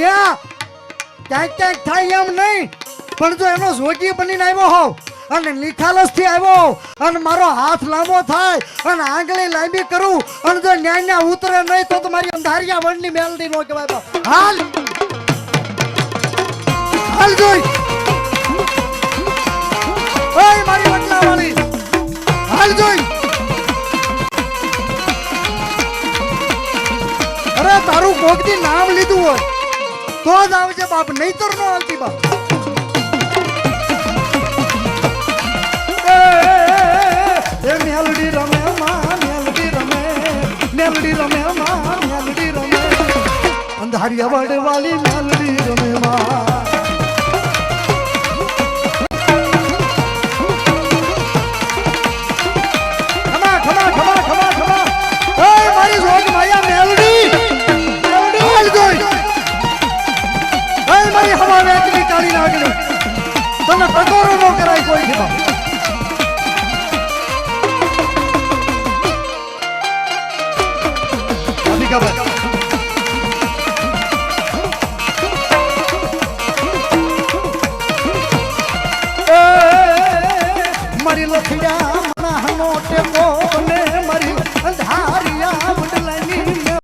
ન્યા ક્યાંક ક્યાંક થાય એમ નહીં, પણ જો એનો જોગી બનીને આવ્યો હોવ અને નિખાલસ થી આવ્યો અને મારો હાથ લાંબો થાય અને આંગળી લાંબી કરું અને જો ન્યા ઉતરે નહીં તો તમારી અંધારિયા વણની મેલડી નો કહેવાય બાપ. હાલ હાલ જોઈ ઓય મારી વટલા વાળી હાલ જોઈ. અરે તારું કોકથી નામ લીધું હોય તો જ આવજે બાપ, નહીતર નો આવતી બાપ. એ મેલડી રમે માં મેલડી રમે, મેલડી રમે માં મેલડી રમે, અંધારિયા વડવાળી મેલડી રમે માં. ખમા ખમા ખમા ખમા ખમા ઓય મારી જોગ માયા મેલડી મેલડી હાલ જોઈ ઓય મારી હવા વેચની કાળી નાગણી તને ટકોરો નો કરાય કોઈ થી બાપ. Come on.